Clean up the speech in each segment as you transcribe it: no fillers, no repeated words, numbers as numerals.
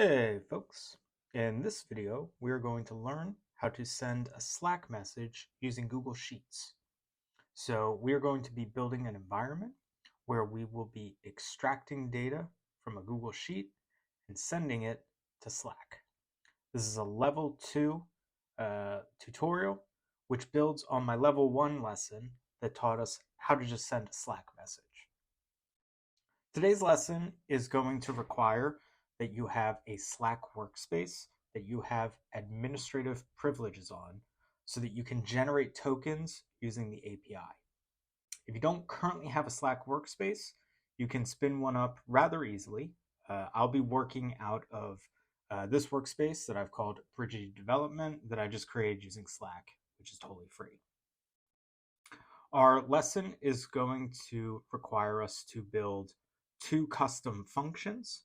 Hey folks, in this video we are going to learn how to send a Slack message using Google Sheets. So we are going to be building an environment where we will be extracting data from a Google Sheet and sending it to Slack. This is a level 2 tutorial which builds on my level 1 lesson that taught us how to just send a Slack message. Today's lesson is going to require that you have a Slack workspace that you have administrative privileges on so that you can generate tokens using the API. If you don't currently have a Slack workspace, you can spin one up rather easily. I'll be working out of this workspace that I've called Bridgety Development that I just created using Slack, which is totally free. Our lesson is going to require us to build 2 custom functions.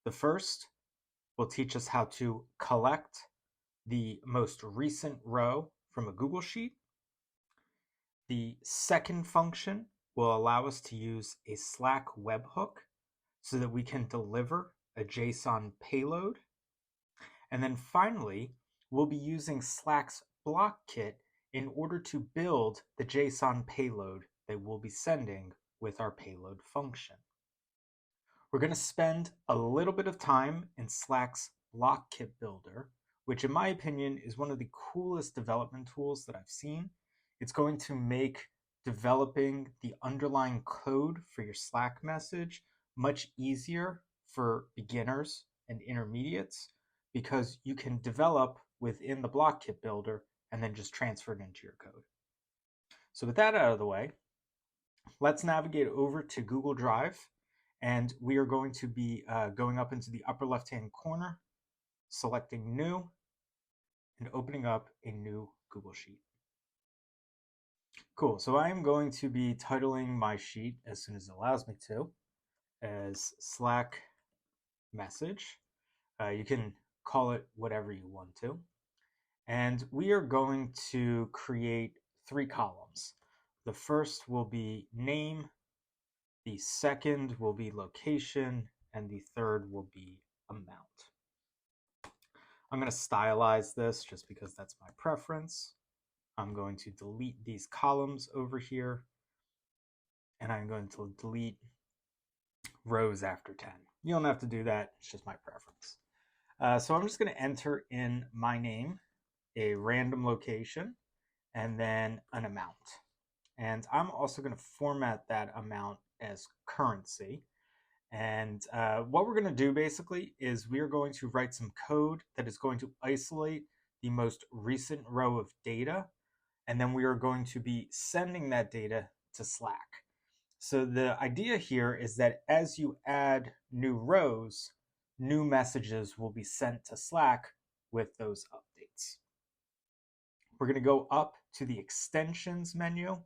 The first will teach us how to collect the most recent row from a Google Sheet. The second function will allow us to use a Slack webhook so that we can deliver a JSON payload. And then finally, we'll be using Slack's block kit in order to build the JSON payload that we'll be sending with our payload function. We're going to spend a little bit of time in Slack's block kit builder, which in my opinion is one of the coolest development tools that I've seen. It's going to make developing the underlying code for your Slack message much easier for beginners and intermediates because you can develop within the block kit builder and then just transfer it into your code. So with that out of the way, let's navigate over to Google Drive. And we are going to be going up into the upper left-hand corner, selecting New, and opening up a new Google Sheet. Cool, so I am going to be titling my sheet as soon as it allows me to, as Slack message. You can call it whatever you want to. And we are going to create 3 columns. The first will be name, the second will be location, and the third will be amount. I'm going to stylize this just because that's my preference. I'm going to delete these columns over here, and I'm going to delete rows after 10. You don't have to do that, it's just my preference. So I'm just going to enter in my name, a random location, and then an amount. And I'm also going to format that amount as currency. And what we're going to do basically is we are going to write some code that is going to isolate the most recent row of data, and then we are going to be sending that data to Slack. So the idea here is that as you add new rows, new messages will be sent to Slack with those updates. We're going to go up to the extensions menu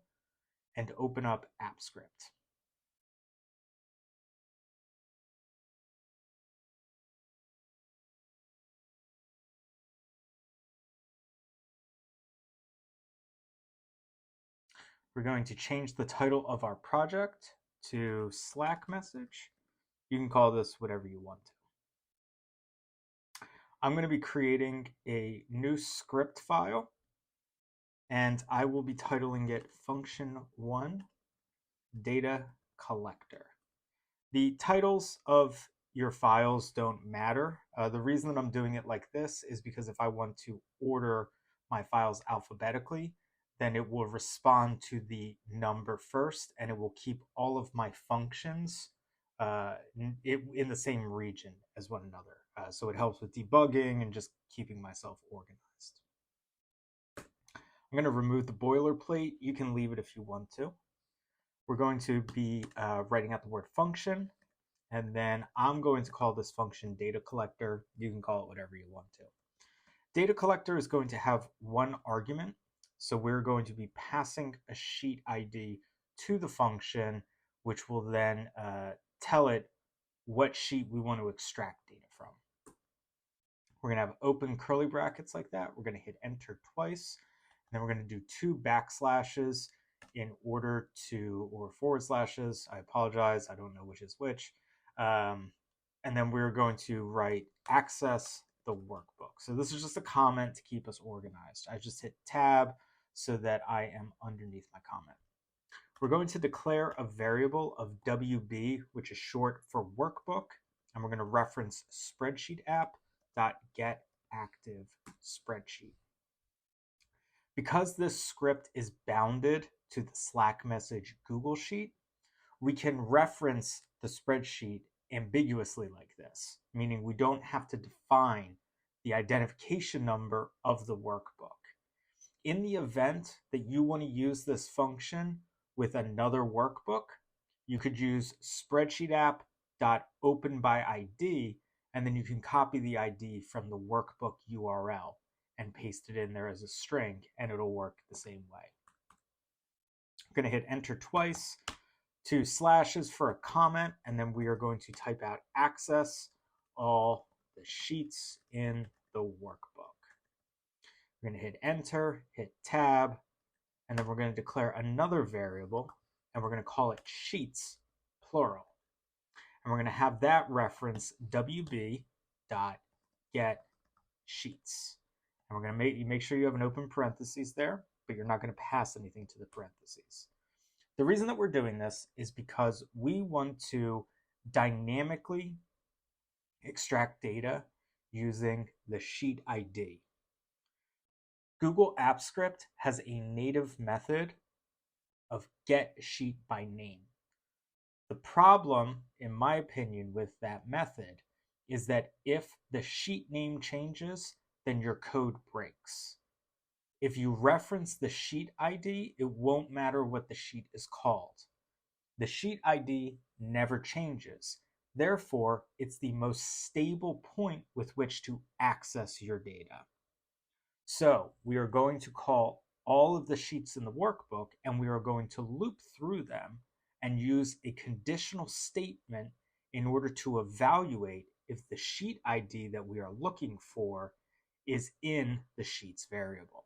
and open up AppScript. We're going to change the title of our project to Slack message. You can call this whatever you want to. I'm going to be creating a new script file, and I will be titling it function1 data collector. The titles of your files don't matter. The reason that I'm doing it like this is because if I want to order my files alphabetically, then it will respond to the number first, and it will keep all of my functions in the same region as one another. So it helps with debugging and just keeping myself organized. I'm going to remove the boilerplate. You can leave it if you want to. We're going to be writing out the word function, and then I'm going to call this function data collector. You can call it whatever you want to. Data collector is going to have 1 argument. So we're going to be passing a sheet ID to the function, which will then tell it what sheet we want to extract data from. We're going to have open curly brackets like that. We're going to hit enter twice. And then we're going to do 2 backslashes in order to, or forward slashes. I apologize. I don't know which is which. And then we're going to write access the workbook. So this is just a comment to keep us organized. I just hit tab so that I am underneath my comment. We're going to declare a variable of WB, which is short for workbook, and we're going to reference spreadsheet app.getActiveSpreadsheet. Because this script is bounded to the Slack message Google Sheet, we can reference the spreadsheet ambiguously like this, meaning we don't have to define the identification number of the workbook. In the event that you want to use this function with another workbook, you could use spreadsheet app.openById, and then you can copy the ID from the workbook URL and paste it in there as a string, and it'll work the same way. I'm going to hit enter twice, 2 slashes for a comment, and then we are going to type out access all the sheets in the workbook. We're going to hit enter, hit tab, and then we're going to declare another variable, and we're going to call it sheets, plural. And we're going to have that reference wb.getSheets. And we're going to make sure you have an open parentheses there, but you're not going to pass anything to the parentheses. The reason that we're doing this is because we want to dynamically extract data using the sheet ID. Google Apps Script has a native method of getSheetByName. The problem, in my opinion, with that method is that if the sheet name changes, then your code breaks. If you reference the sheet ID, it won't matter what the sheet is called. The sheet ID never changes. Therefore, it's the most stable point with which to access your data. So we are going to call all of the sheets in the workbook, and we are going to loop through them and use a conditional statement in order to evaluate if the sheet ID that we are looking for is in the sheets variable.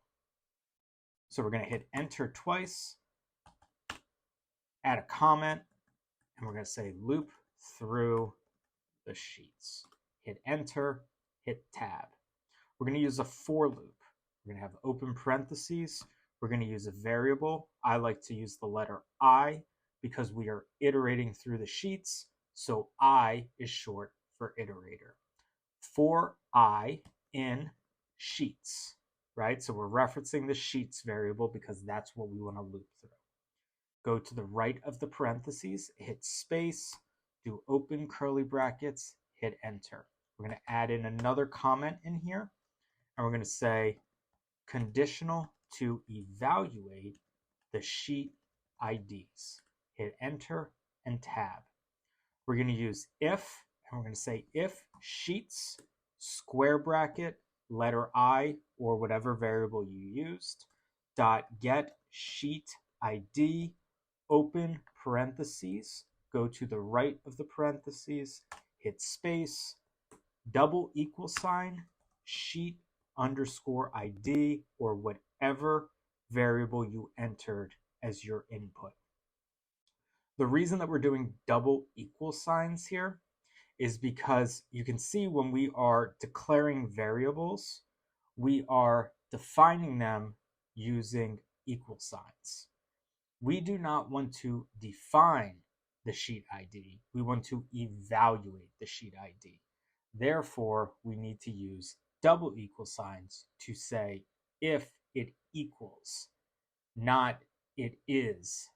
So we're going to hit enter twice, add a comment, and we're going to say loop through the sheets. Hit enter, hit tab. We're going to use a for loop. We're going to have open parentheses. We're going to use a variable. I like to use the letter I because we are iterating through the sheets. So I is short for iterator. For I in sheets, right? So we're referencing the sheets variable because that's what we want to loop through. Go to the right of the parentheses, hit space, do open curly brackets, hit enter. We're going to add in another comment in here, and we're going to say conditional to evaluate the sheet IDs. Hit enter and tab. We're going to use if, and we're going to say if sheets, square bracket, letter I, or whatever variable you used, dot get sheet ID, open parentheses, go to the right of the parentheses, hit space, double equal sign, sheet underscore ID, or whatever variable you entered as your input. The reason that we're doing double equal signs here is because you can see when we are declaring variables, we are defining them using equal signs. We do not want to define the sheet ID. We want to evaluate the sheet ID. Therefore, we need to use double equal signs to say if it equals, not it is.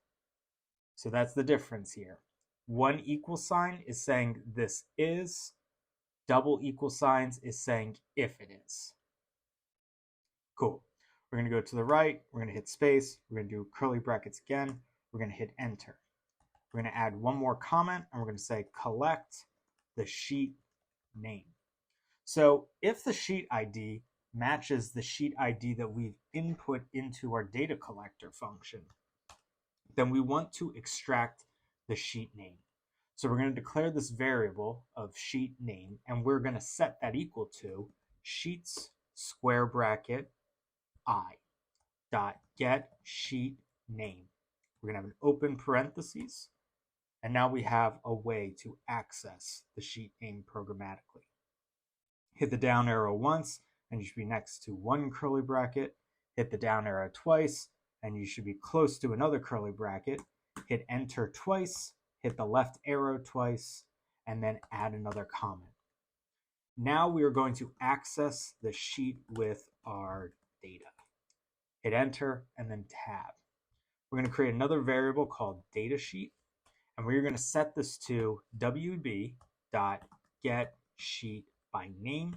So that's the difference here. One equal sign is saying this is. Double equal signs is saying if it is. Cool. We're going to go to the right. We're going to hit space. We're going to do curly brackets again. We're going to hit enter. We're going to add one more comment, and we're going to say collect the sheet name. So if the sheet ID matches the sheet ID that we've input into our data collector function, then we want to extract the sheet name. So we're going to declare this variable of sheet name, and we're going to set that equal to sheets square bracket I dot get sheet name. We're going to have an open parentheses, and now we have a way to access the sheet name programmatically. Hit the down arrow once, and you should be next to one curly bracket. Hit the down arrow twice, and you should be close to another curly bracket. Hit enter twice, hit the left arrow twice, and then add another comment. Now we are going to access the sheet with our data. Hit enter and then tab. We're going to create another variable called datasheet, and we're going to set this to wb.getSheetByName,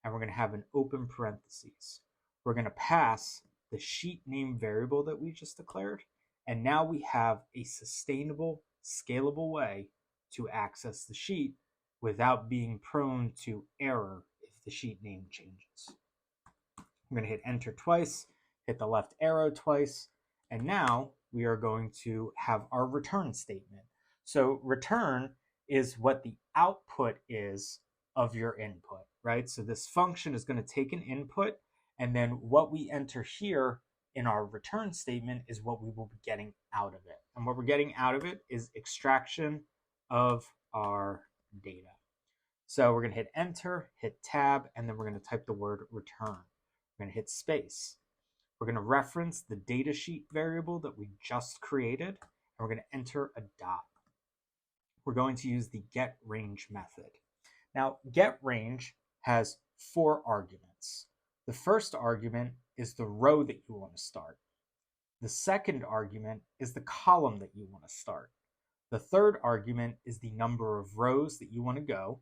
and we're going to have an open parentheses. We're going to pass the sheet name variable that we just declared, and now we have a sustainable, scalable way to access the sheet without being prone to error if the sheet name changes. I'm going to hit enter twice, hit the left arrow twice, and now we are going to have our return statement. So return is what the output is of your input, right? So this function is going to take an input, and then what we enter here in our return statement is what we will be getting out of it. And what we're getting out of it is extraction of our data. So we're going to hit enter, hit tab, and then we're going to type the word return. We're going to hit space. We're going to reference the datasheet variable that we just created, and we're going to enter a dot. We're going to use the getRange method. Now, getRange has 4 arguments. The first argument is the row that you want to start. The second argument is the column that you want to start. The third argument is the number of rows that you want to go.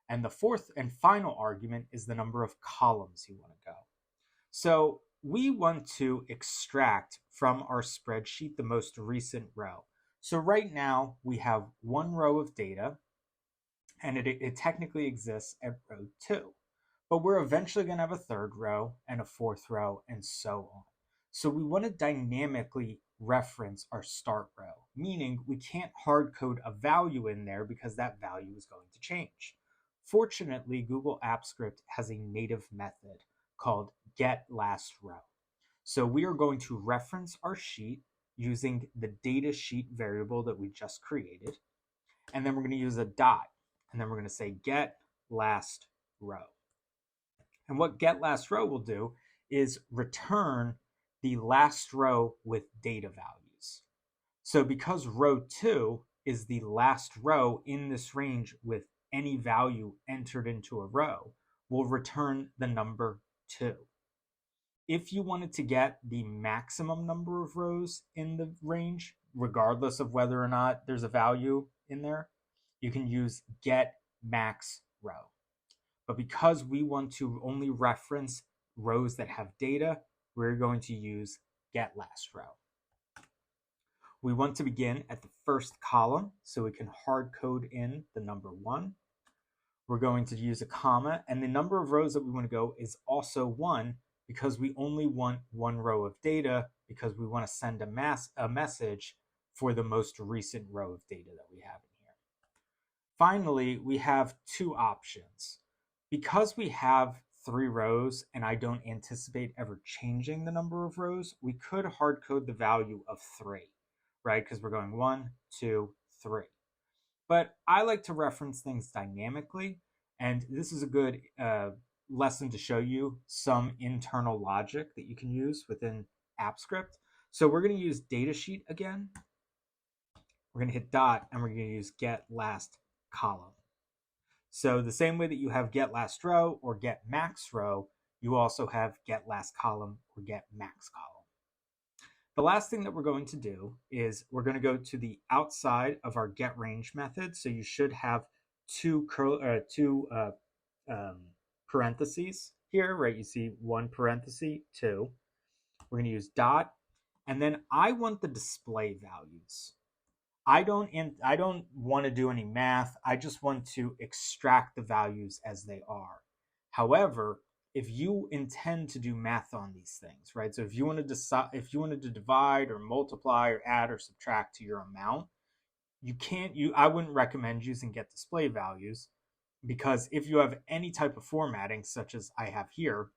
And the fourth and final argument is the number of columns you want to go. So we want to extract from our spreadsheet the most recent row. So right now we have one row of data, and it technically exists at row 2. But we're eventually going to have a third row and a fourth row and so on. So we want to dynamically reference our start row, meaning we can't hard code a value in there because that value is going to change. Fortunately, Google Apps Script has a native method called getLastRow. So we are going to reference our sheet using the datasheet variable that we just created. And then we're going to use a dot. And then we're going to say getLastRow. And what getLastRow will do is return the last row with data values. So because row 2 is the last row in this range with any value entered into a row, we'll return the number 2. If you wanted to get the maximum number of rows in the range, regardless of whether or not there's a value in there, you can use getMaxRow. But because we want to only reference rows that have data, we're going to use getLastRow. We want to begin at the first column, so we can hard code in the number 1. We're going to use a comma, and the number of rows that we want to go is also 1 because we only want one row of data because we want to send a message for the most recent row of data that we have in here. Finally, we have 2 options. Because we have 3 rows and I don't anticipate ever changing the number of rows, we could hard code the value of 3, right? Because we're going 1, 2, 3. But I like to reference things dynamically, and this is a good lesson to show you some internal logic that you can use within AppScript. So we're going to use datasheet again. We're going to hit dot, and we're going to use getLastColumn. So the same way that you have getLastRow or getMaxRow, you also have getLastColumn or getMaxColumn. The last thing that we're going to do is we're going to go to the outside of our getRange method. So you should have two parentheses here, right? You see 1 parenthesis, 2. We're going to use dot, and then I want the display values. I don't want to do any math. I just want to extract the values as they are. However, if you intend to do math on these things, right? So if you wanted to divide or multiply or add or subtract to your amount, I wouldn't recommend using getDisplayValues, because if you have any type of formatting, such as I have here,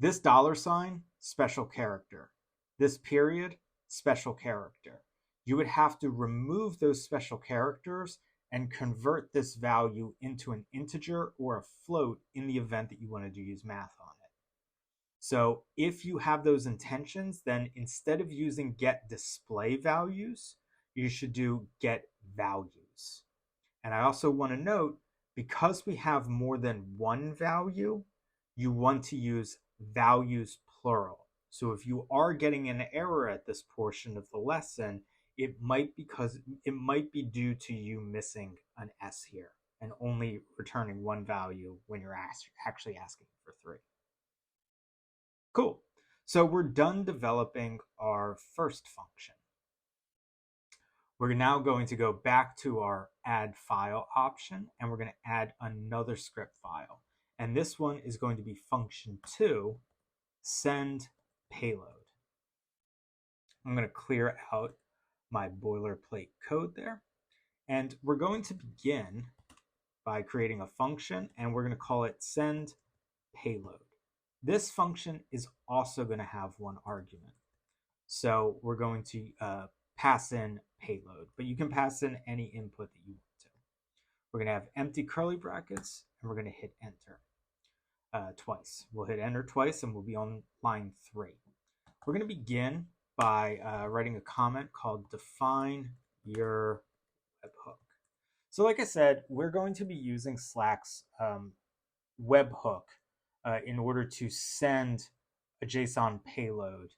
this $, special character, this period, special character, you would have to remove those special characters and convert this value into an integer or a float in the event that you want to use math on it. So if you have those intentions, then instead of using get display values, you should do get values. And I also want to note, because we have more than one value, you want to use values plural. So if you are getting an error at this portion of the lesson, it might be due to you missing an S here and only returning one value when you're actually asking for three. Cool. So we're done developing our first function. We're now going to go back to our add file option, and we're going to add another script file. And this one is going to be function 2, send payload. I'm going to clear out my boilerplate code there. And we're going to begin by creating a function, and we're going to call it send payload. This function is also going to have one argument. So we're going to pass in payload, but you can pass in any input that you want to. We're going to have empty curly brackets, and we're going to hit enter twice. We'll hit enter twice, and we'll be on line 3. We're going to begin by writing a comment called define your webhook. So like I said, we're going to be using Slack's webhook in order to send a JSON payload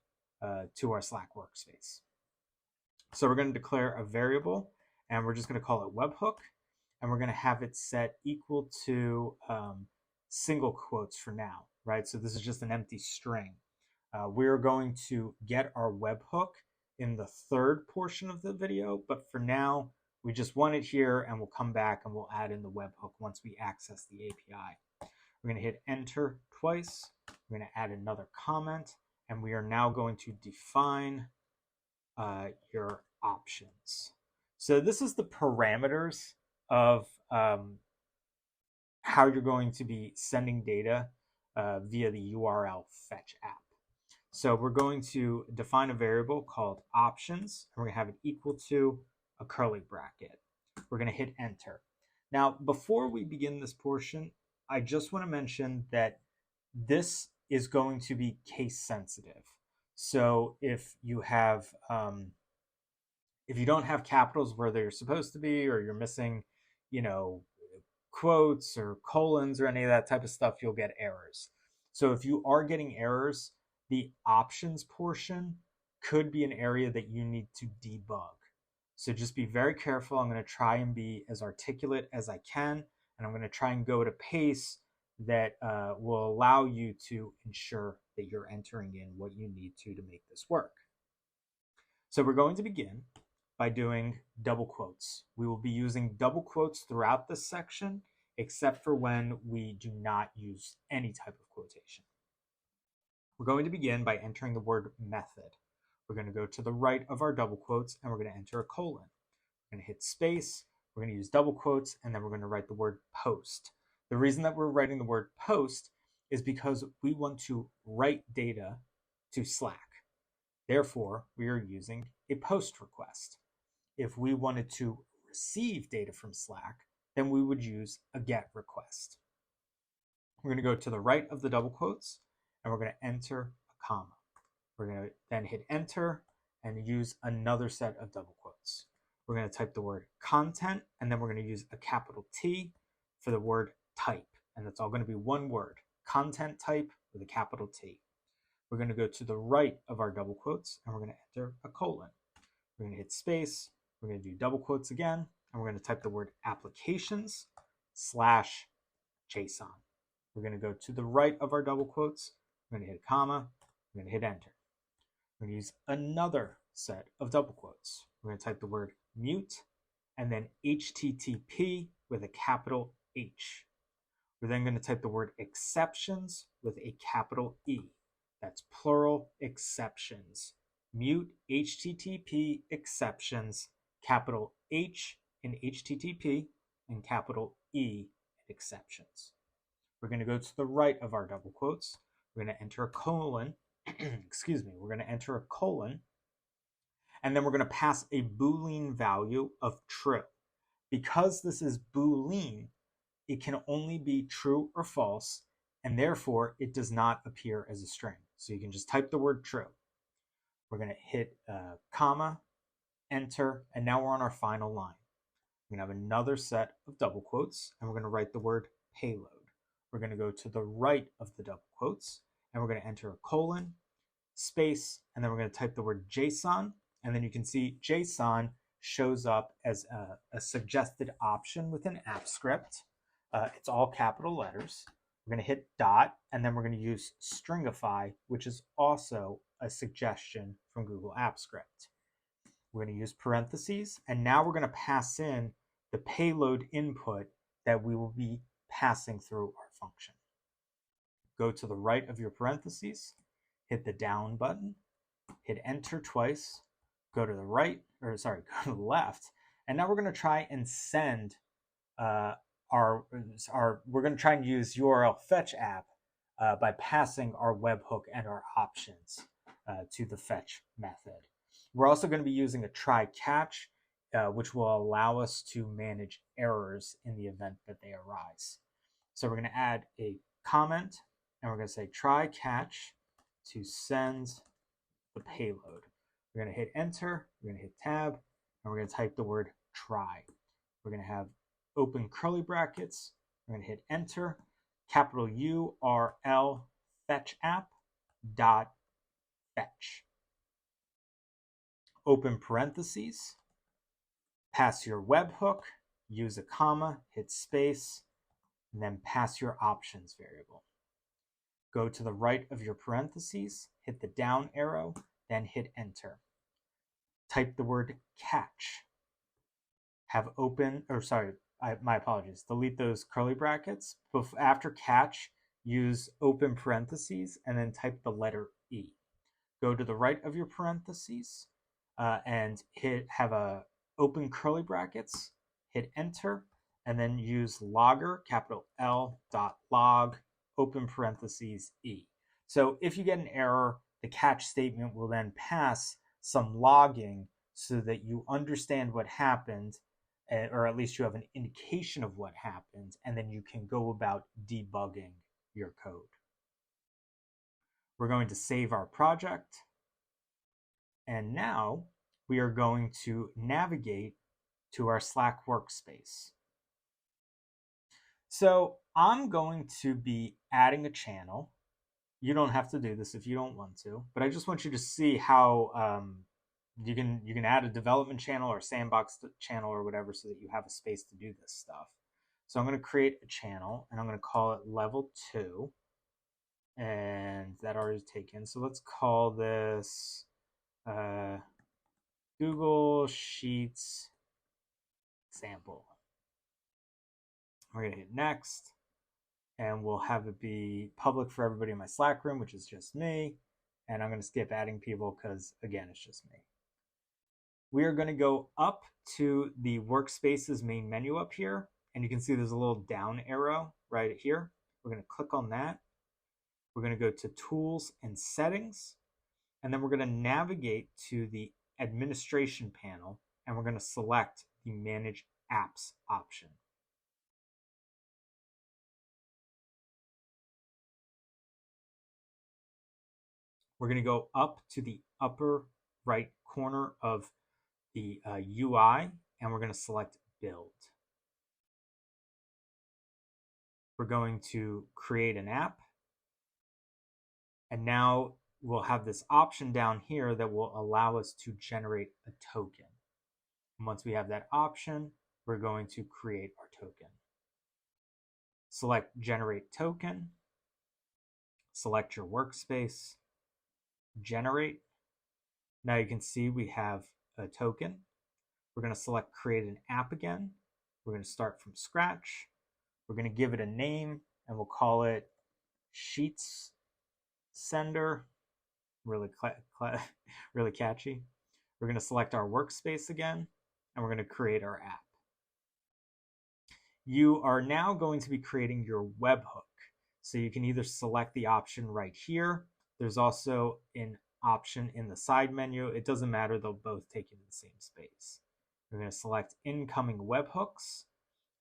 to our Slack workspace. So we're going to declare a variable, and we're just going to call it webhook, and we're going to have it set equal to single quotes for now, right? So this is just an empty string. We're going to get our webhook in the third portion of the video, but for now, we just want it here, and we'll come back and we'll add in the webhook once we access the API. We're going to hit enter twice. We're going to add another comment, and we are now going to define your options. So this is the parameters of how you're going to be sending data via the URL fetch app. So we're going to define a variable called options, and we're going to have it equal to a curly bracket. We're going to hit enter. Now, before we begin this portion, I just want to mention that this is going to be case sensitive. So if you have, if you don't have capitals where they're supposed to be, or you're missing, quotes or colons or any of that type of stuff, you'll get errors. So if you are getting errors, the options portion could be an area that you need to debug. So just be very careful. I'm going to try and be as articulate as I can, and I'm going to try and go at a pace that will allow you to ensure that you're entering in what you need to make this work. So we're going to begin by doing double quotes. We will be using double quotes throughout this section, except for when we do not use any type of quotation. We're going to begin by entering the word method. We're going to go to the right of our double quotes, and we're going to enter a colon. We're going to hit space. We're going to use double quotes, and then we're going to write the word post. The reason that we're writing the word post is because we want to write data to Slack. Therefore, we are using a post request. If we wanted to receive data from Slack, then we would use a get request. We're going to go to the right of the double quotes, and we're going to enter a comma. We're going to then hit enter and use another set of double quotes. We're going to type the word content, and then we're going to use a capital T for the word type. And that's all going to be one word, content type with a capital T. We're going to go to the right of our double quotes, and we're going to enter a colon. We're going to hit space. We're going to do double quotes again, and we're going to type the word applications / JSON. We're going to go to the right of our double quotes. We're going to hit a comma. We're going to hit enter. We're going to use another set of double quotes. We're going to type the word mute and then HTTP with a capital H. We're then going to type the word exceptions with a capital E. That's plural exceptions. Mute HTTP exceptions, capital H in HTTP and capital E in exceptions. We're going to go to the right of our double quotes. We're going to enter a colon. Excuse me. We're going to enter a colon. And then we're going to pass a Boolean value of true. Because this is Boolean, it can only be true or false, and therefore it does not appear as a string. So you can just type the word true. We're going to hit comma, enter, and now we're on our final line. We're going to have another set of double quotes, and we're going to write the word payload. We're going to go to the right of the double quotes, and we're going to enter a colon, space, and then we're going to type the word JSON, and then you can see JSON shows up as a suggested option within AppScript. It's all capital letters. We're going to hit dot, and then we're going to use stringify, which is also a suggestion from Google AppScript. We're going to use parentheses, and now we're going to pass in the payload input that we will be passing through our function. Go to the right of your parentheses, hit the down button, hit enter twice, go to the right, go to the left, and now we're going to try and send we're going to try and use URL fetch app by passing our webhook and our options to the fetch method. We're also going to be using a try catch, which will allow us to manage errors in the event that they arise. So we're going to add a comment, and we're going to say try catch to send the payload. We're going to hit enter, we're going to hit tab, and we're going to type the word try. We're going to have open curly brackets, we're going to hit enter, capital URL fetch app dot fetch. Open parentheses, pass your webhook, use a comma, hit space, and then pass your options variable. Go to the right of your parentheses, hit the down arrow, then hit enter. Type the word catch. Have open, my apologies, delete those curly brackets. After catch, use open parentheses and then type the letter E. Go to the right of your parentheses and have a open curly brackets, hit enter, and then use logger, capital L dot log, open parentheses E. So if you get an error, the catch statement will then pass some logging so that you understand what happened, or at least you have an indication of what happened, and then you can go about debugging your code. We're going to save our project, and now we are going to navigate to our Slack workspace. So I'm going to be adding a channel. You don't have to do this if you don't want to, but I just want you to see how you can add a development channel or sandbox channel or whatever so that you have a space to do this stuff. So I'm going to create a channel, and I'm going to call it level 2, and that already is taken. So let's call this Google Sheets sample. We're going to hit next, and we'll have it be public for everybody in my Slack room, which is just me. And I'm going to skip adding people because, again, it's just me. We are going to go up to the Workspaces main menu up here, and you can see there's a little down arrow right here. We're going to click on that. We're going to go to Tools and Settings, and then we're going to navigate to the Administration panel, and we're going to select the Manage Apps option. We're going to go up to the upper right corner of the UI, and we're going to select Build. We're going to create an app, and now we'll have this option down here that will allow us to generate a token. And once we have that option, we're going to create our token. Select Generate Token, select your workspace, generate. Now you can see we have a token. We're going to select Create an App again. We're going to start from scratch. We're going to give it a name, and we'll call it Sheets Sender. Really catchy. We're going to select our workspace again, and we're going to create our app. You are now going to be creating your webhook. So you can either select the option right here. There's also an option in the side menu. It doesn't matter, they'll both take you to the same space. We're going to select incoming webhooks,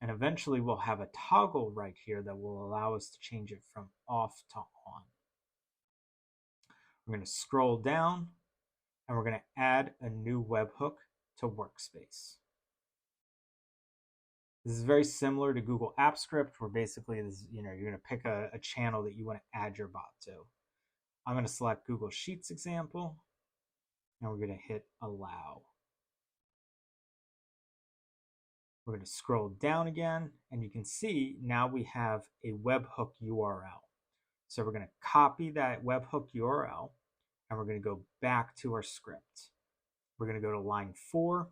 and eventually we'll have a toggle right here that will allow us to change it from off to on. We're going to scroll down, and we're going to add a new webhook to workspace. This is very similar to Google Apps Script, where basically this, you're going to pick a channel that you want to add your bot to. I'm going to select Google Sheets example, and we're going to hit allow. We're going to scroll down again, and you can see now we have a webhook URL. So we're going to copy that webhook URL, and we're going to go back to our script. We're going to go to line 4,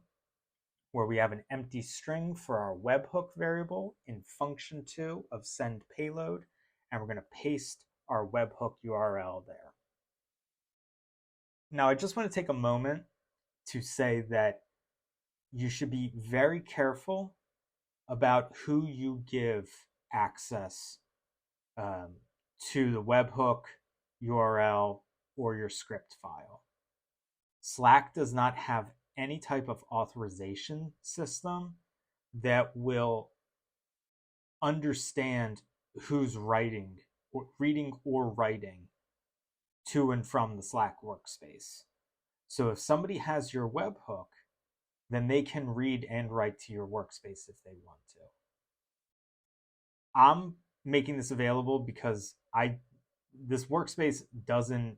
where we have an empty string for our webhook variable in function 2 of send payload, and we're going to paste our webhook URL there. Now, I just want to take a moment to say that you should be very careful about who you give access to the webhook URL or your script file. Slack does not have any type of authorization system that will understand who's reading or writing to and from the Slack workspace. So if somebody has your webhook, then they can read and write to your workspace if they want to. I'm making this available because this workspace doesn't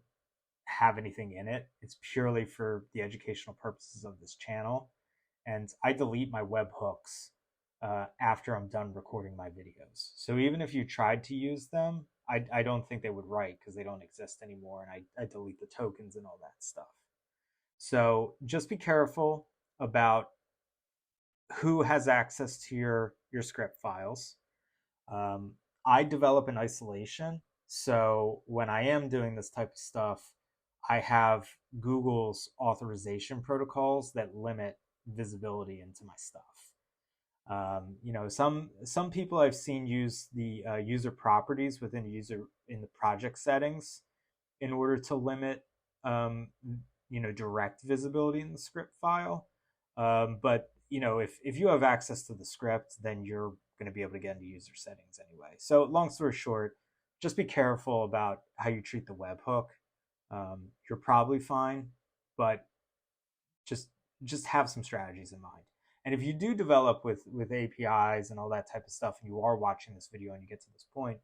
have anything in it. It's purely for the educational purposes of this channel. And I delete my webhooks after I'm done recording my videos. So even if you tried to use them, I don't think they would write because they don't exist anymore. And I delete the tokens and all that stuff. So just be careful about who has access to your script files. I develop in isolation. So when I am doing this type of stuff, I have Google's authorization protocols that limit visibility into my stuff. Some people I've seen use the user properties within in the project settings in order to limit direct visibility in the script file. But if you have access to the script, then you're going to be able to get into user settings anyway. So long story short, just be careful about how you treat the webhook. You're probably fine, but just have some strategies in mind. And if you do develop with APIs and all that type of stuff, and you are watching this video and you get to this point,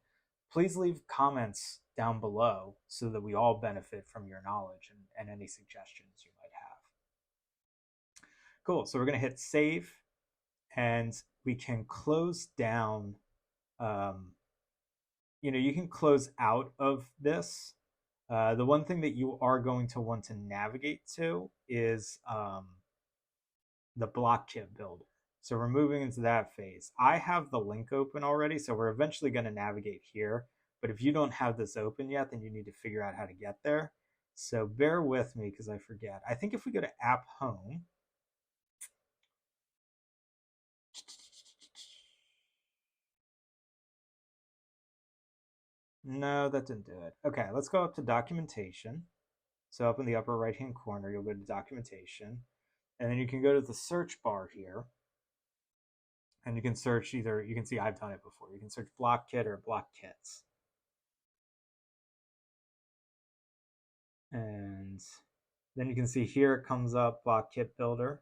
please leave comments down below so that we all benefit from your knowledge and any suggestions you might have. Cool, so we're gonna hit save, and we can close down, you can close out of this. The one thing that you are going to want to navigate to is the block kit builder. So we're moving into that phase. I have the link open already, so we're eventually going to navigate here. But if you don't have this open yet, then you need to figure out how to get there. So bear with me because I forget. I think if we go to app home, no, that didn't do it. Okay, let's go up to documentation. So up in the upper right-hand corner, you'll go to documentation. And then you can go to the search bar here. And you can search either, you can see I've done it before. You can search block kit or block kits. And then you can see here it comes up block kit builder.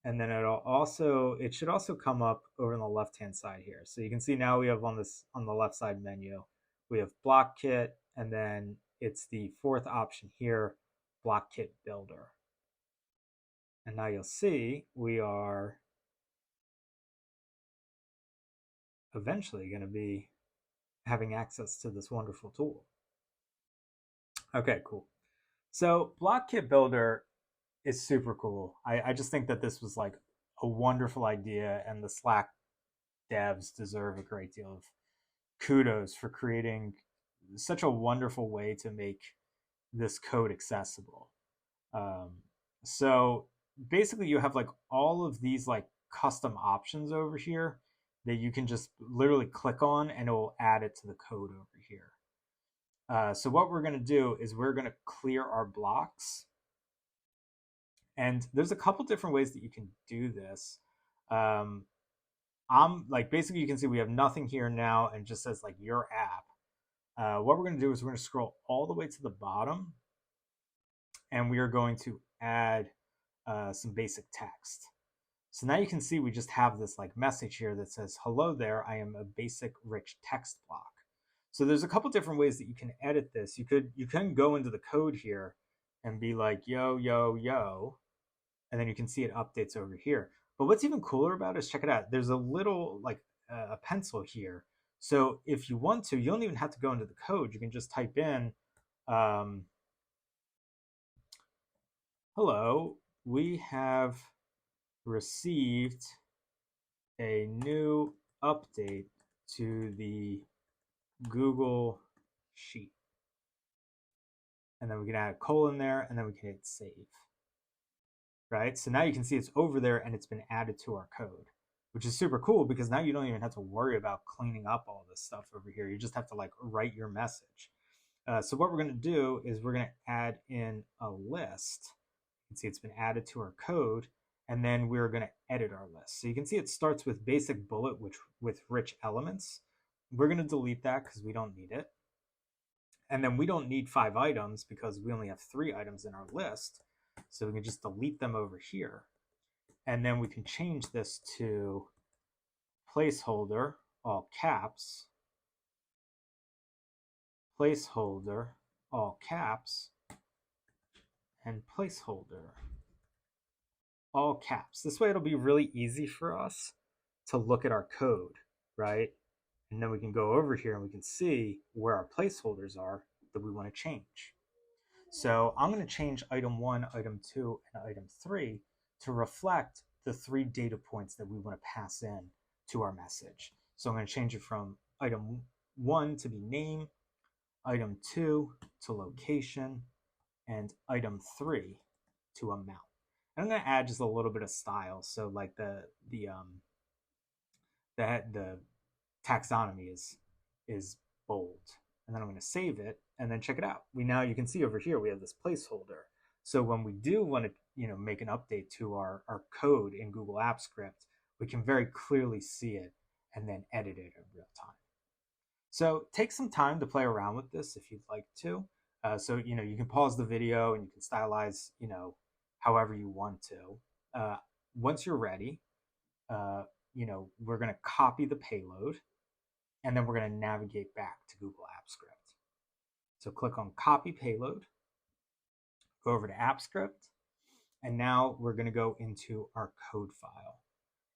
And then it should also come up over on the left-hand side here. So you can see now we have on the left side menu, we have block kit, and then it's the fourth option here, block kit builder. And now you'll see we are eventually going to be having access to this wonderful tool. Okay, cool. So block kit builder is super cool. I just think that this was like a wonderful idea, and the Slack devs deserve a great deal of kudos for creating such a wonderful way to make this code accessible. So basically you have like all of these like custom options over here that you can just literally click on and it will add it to the code over here. So what we're going to do is we're going to clear our blocks, And there's a couple different ways that you can do this. I'm like, basically you can see we have nothing here now and it just says like your app. What we're going to do is we're going to scroll all the way to the bottom and we are going to add some basic text. So now you can see we just have this like message here that says, hello there, I am a basic rich text block. So there's a couple different ways that you can edit this. You can go into the code here and be like, yo, yo, yo, and then you can see it updates over here. But what's even cooler about it is check it out. There's a little like a pencil here. So if you want to, you don't even have to go into the code. You can just type in, hello, we have received a new update to the Google Sheet. And then we can add a colon there, and then we can hit save. Right? So now you can see it's over there and it's been added to our code, which is super cool because now you don't even have to worry about cleaning up all this stuff over here. You just have to like write your message. So what we're going to do is we're going to add in a list. You can see it's been added to our code, and then we're going to edit our list. So you can see it starts with basic bullet, which with rich elements. We're going to delete that because we don't need it. And then we don't need 5 items because we only have 3 items in our list. So we can just delete them over here. And then we can change this to placeholder, all caps, placeholder, all caps, and placeholder, all caps. This way it'll be really easy for us to look at our code, right? And then we can go over here and we can see where our placeholders are that we want to change. So I'm going to change item 1, item 2, and item 3 to reflect the 3 data points that we want to pass in to our message. So I'm going to change it from item 1 to be name, item 2 to location, and item 3 to amount. And I'm going to add just a little bit of style. So like the taxonomy is bold. And then I'm going to save it and then check it out. You can see over here we have this placeholder. So when we do want to make an update to our code in Google Apps Script, we can very clearly see it and then edit it in real time. So take some time to play around with this if you'd like to. So you can pause the video and you can stylize however you want to. Once you're ready, we're going to copy the payload. And then we're going to navigate back to Google Apps Script. So click on Copy Payload, go over to Apps Script, and now we're going to go into our code file.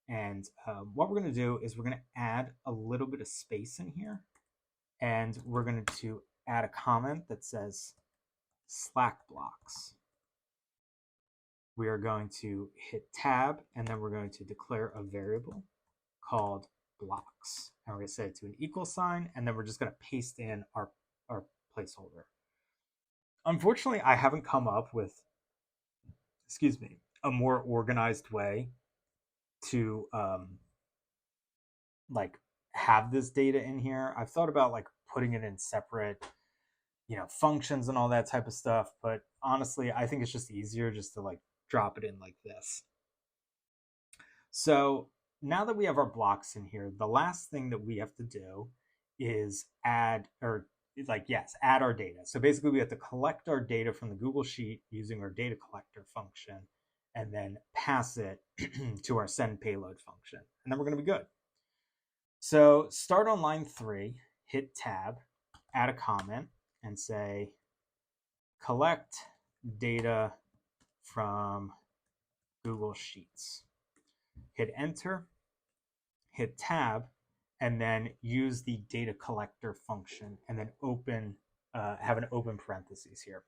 And what we're going to do is we're going to add a little bit of space in here, and we're going to add a comment that says Slack blocks. We are going to hit Tab, and then we're going to declare a variable called blocks. And we're going to set it to an equal sign, and then we're just going to paste in our placeholder. Unfortunately, I haven't come up with, a more organized way to have this data in here. I've thought about like putting it in separate, functions and all that type of stuff, but honestly, I think it's just easier just to like drop it in like this. So now that we have our blocks in here, the last thing that we have to do is add our data. So basically we have to collect our data from the Google Sheet using our data collector function and then pass it to our send payload function. And then we're going to be good. So start on line 3, hit Tab, add a comment and say, collect data from Google Sheets. Hit enter, hit Tab, and then use the data collector function and then have an open parentheses here.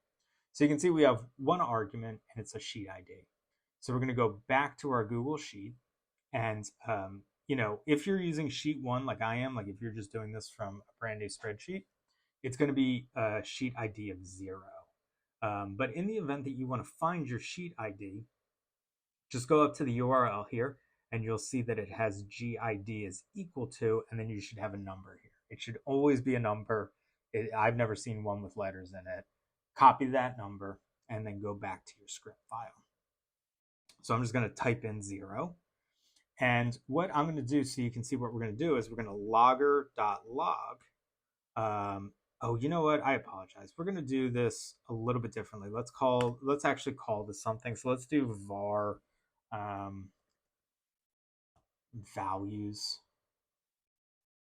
So you can see we have one argument and it's a sheet ID. So we're going to go back to our Google Sheet, and if you're using sheet 1 like I am, like if you're just doing this from a brand new spreadsheet, it's going to be a sheet ID of 0. But in the event that you want to find your sheet ID, just go up to the URL here and you'll see that it has GID is equal to, and then you should have a number here. It should always be a number. I've never seen one with letters in it. Copy that number and then go back to your script file. So I'm just going to type in 0. And what I'm going to do, so you can see what we're going to do, is we're going to logger.log. Oh, you know what? I apologize. We're going to do this a little bit differently. Let's actually call this something. So let's do var values.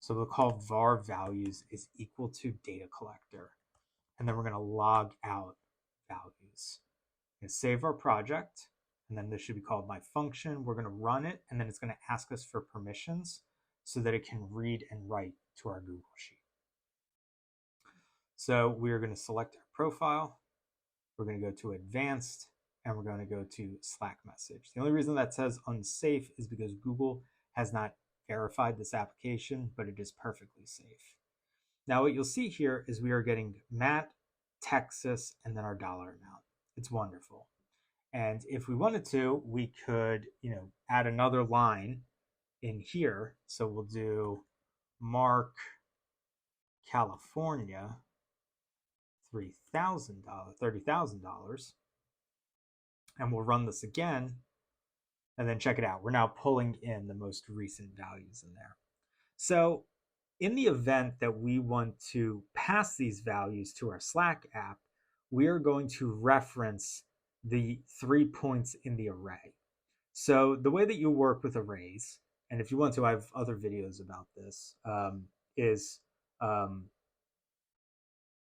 So we'll call var values is equal to data collector. And then we're going to log out values. We're going to save our project. And then this should be called my function. We're going to run it. And then it's going to ask us for permissions so that it can read and write to our Google Sheet. So we're going to select our profile. We're going to go to advanced. And we're going to go to Slack message. The only reason that says unsafe is because Google has not verified this application, but it is perfectly safe. Now what you'll see here is we are getting Matt, Texas, and then our dollar amount. It's wonderful. And if we wanted to, we could, add another line in here. So we'll do Mark, California, $30,000, and we'll run this again. And then check it out. We're now pulling in the most recent values in there. So in the event that we want to pass these values to our Slack app, we are going to reference the 3 points in the array. So the way that you work with arrays, and if you want to, I have other videos about this, is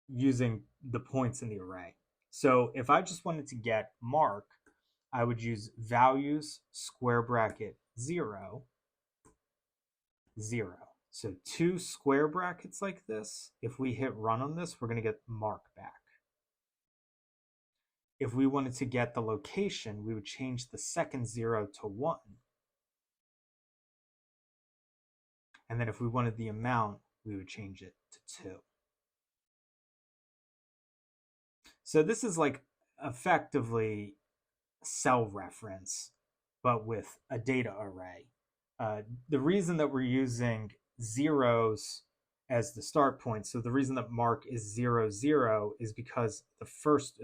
using the points in the array. So if I just wanted to get Mark, I would use values square bracket 0, 0. So 2 square brackets like this. If we hit run on this, we're going to get Mark back. If we wanted to get the location, we would change the second 0 to 1. And then if we wanted the amount, we would change it to 2. So this is like effectively cell reference, but with a data array. The reason that we're using zeros as the start point, so the reason that Mark is 0, 0 is because the first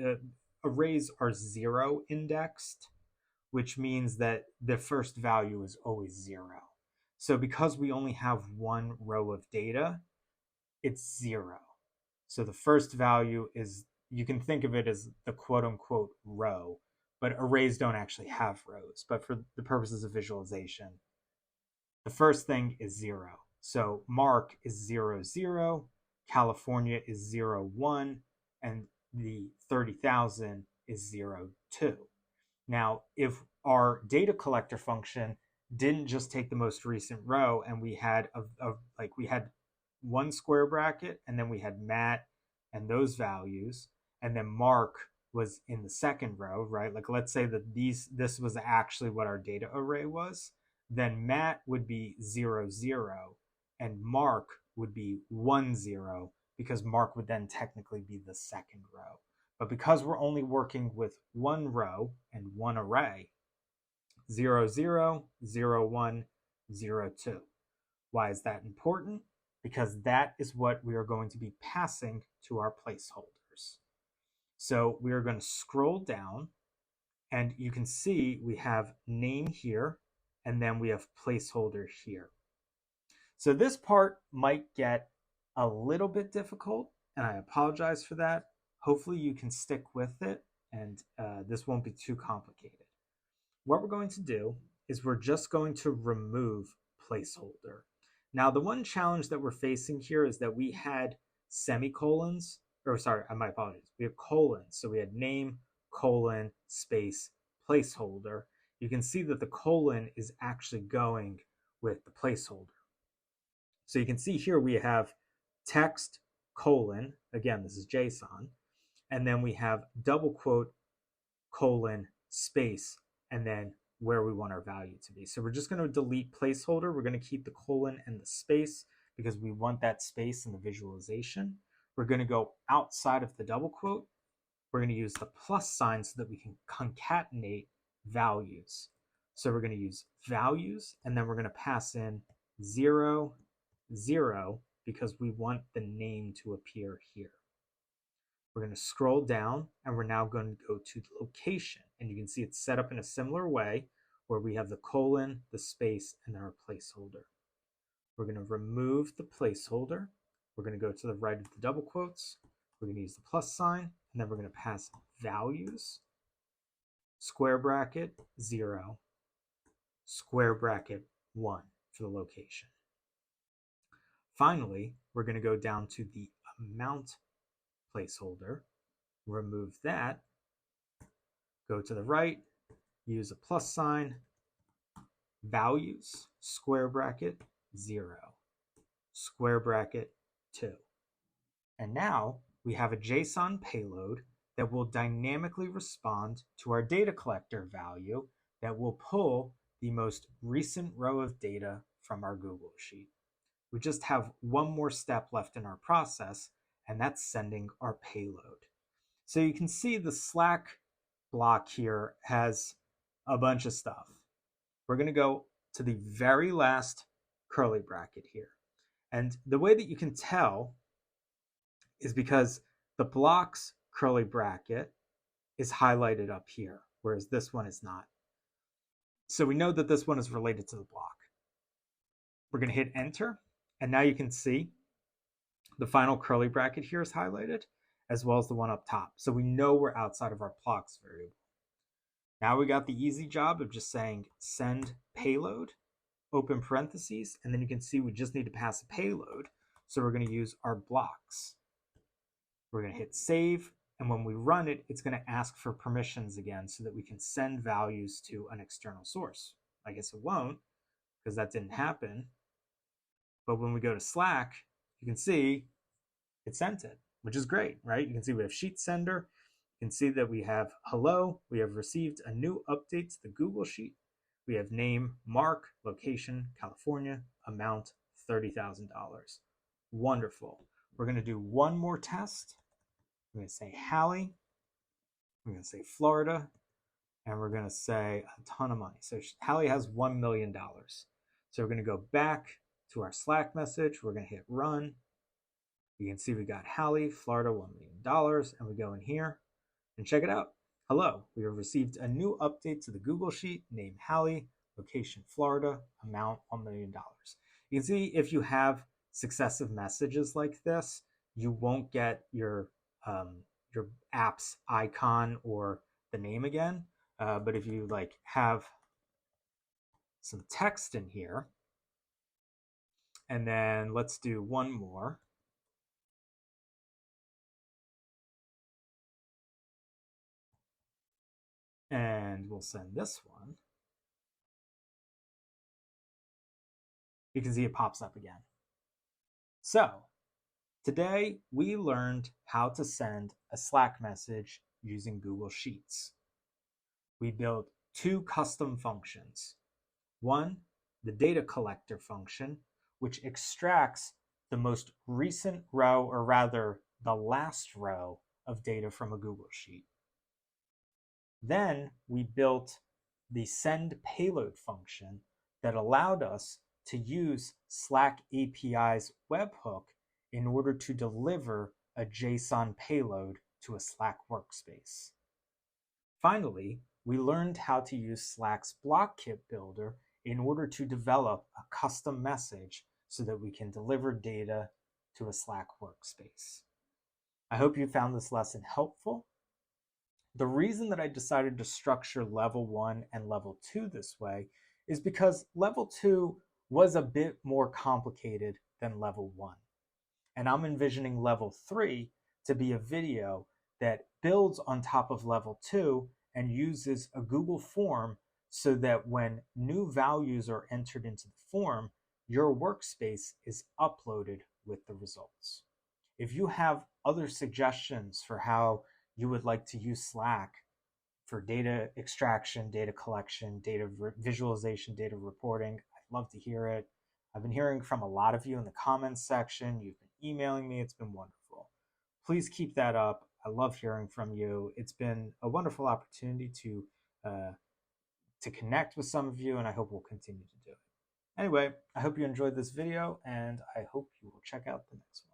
arrays are 0 indexed, which means that the first value is always 0. So because we only have one row of data, it's 0. So the first value is, you can think of it as the quote unquote row, but arrays don't actually have rows. But for the purposes of visualization, the first thing is 0. So Mark is 0, 0, California is 0, 1, and the 30,000 is 0, 2. Now, if our data collector function didn't just take the most recent row and we had we had one square bracket and then we had Matt and those values, and then Mark was in the second row, right? Like let's say that this was actually what our data array was, then Matt would be 0, 0, and Mark would be 1, 0, because Mark would then technically be the second row. But because we're only working with one row and one array, 0, 0, 0, 1, 0, 2. Why is that important? Because that is what we are going to be passing to our placeholders. So we are going to scroll down, and you can see we have name here, and then we have placeholder here. So this part might get a little bit difficult, and I apologize for that. Hopefully you can stick with it, and this won't be too complicated. What we're going to do is we're just going to remove placeholder. Now, the one challenge that we're facing here is that we had semicolons, or sorry, my apologies. We have colons. So we had name, colon, space, placeholder. You can see that the colon is actually going with the placeholder. So you can see here we have text, colon, again, this is JSON, and then we have double quote, colon, space, and then where we want our value to be. So we're just going to delete placeholder. We're going to keep the colon and the space because we want that space in the visualization. We're going to go outside of the double quote. We're going to use the plus sign so that we can concatenate values. So we're going to use values, and then we're going to pass in 0, 0, because we want the name to appear here. We're going to scroll down and we're now going to go to the location. And you can see it's set up in a similar way where we have the colon, the space, and our placeholder. We're going to remove the placeholder. We're going to go to the right of the double quotes. We're going to use the plus sign, and then we're going to pass values, square bracket 0, square bracket 1 for the location. Finally, we're going to go down to the amount placeholder, remove that, go to the right, use a plus sign, values, square bracket 0, square bracket 2. And now we have a JSON payload that will dynamically respond to our data collector value that will pull the most recent row of data from our Google Sheet. We just have one more step left in our process, and that's sending our payload. So you can see the Slack block here has a bunch of stuff. We're going to go to the very last curly bracket here. And the way that you can tell is because the block's curly bracket is highlighted up here, whereas this one is not. So we know that this one is related to the block. We're going to hit enter, and now you can see the final curly bracket here is highlighted, as well as the one up top. So we know we're outside of our blocks variable. Now we got the easy job of just saying send payload, open parentheses, and then you can see we just need to pass a payload. So we're going to use our blocks. We're going to hit save, and when we run it, it's going to ask for permissions again so that we can send values to an external source. I guess it won't, because that didn't happen. But when we go to Slack, you can see it sent it, which is great, right? You can see we have sheet sender. You can see that we have hello. We have received a new update to the Google Sheet. We have name, Mark, location, California, amount, $30,000. Wonderful. We're going to do one more test. We're going to say Hallie. We're going to say Florida. And we're going to say a ton of money. So Hallie has $1 million. So we're going to go back to our Slack message. We're going to hit run. You can see we got Hallie, Florida, $1 million. And we go in here and check it out. Hello, we have received a new update to the Google Sheet, name Hallie, location Florida, amount $1 million. You can see if you have successive messages like this, you won't get your app's icon or the name again. But if you like have some text in here, and then let's do one more. And we'll send this one. You can see it pops up again. So today we learned how to send a Slack message using Google Sheets. We built two custom functions. One, the data collector function, which extracts the most recent row, or rather the last row of data from a Google Sheet. Then we built the send payload function that allowed us to use Slack API's webhook in order to deliver a JSON payload to a Slack workspace. Finally, we learned how to use Slack's block kit builder in order to develop a custom message so that we can deliver data to a Slack workspace. I hope you found this lesson helpful. The reason that I decided to structure level 1 and level 2 this way is because level 2 was a bit more complicated than level 1. And I'm envisioning level 3 to be a video that builds on top of level 2 and uses a Google form so that when new values are entered into the form, your workspace is uploaded with the results. If you have other suggestions for how you would like to use Slack for data extraction, data collection, data visualization, data reporting, I'd love to hear it. I've been hearing from a lot of you in the comments section. You've been emailing me. It's been wonderful. Please keep that up. I love hearing from you. It's been a wonderful opportunity to connect with some of you, and I hope we'll continue to do it. Anyway, I hope you enjoyed this video, and I hope you will check out the next one.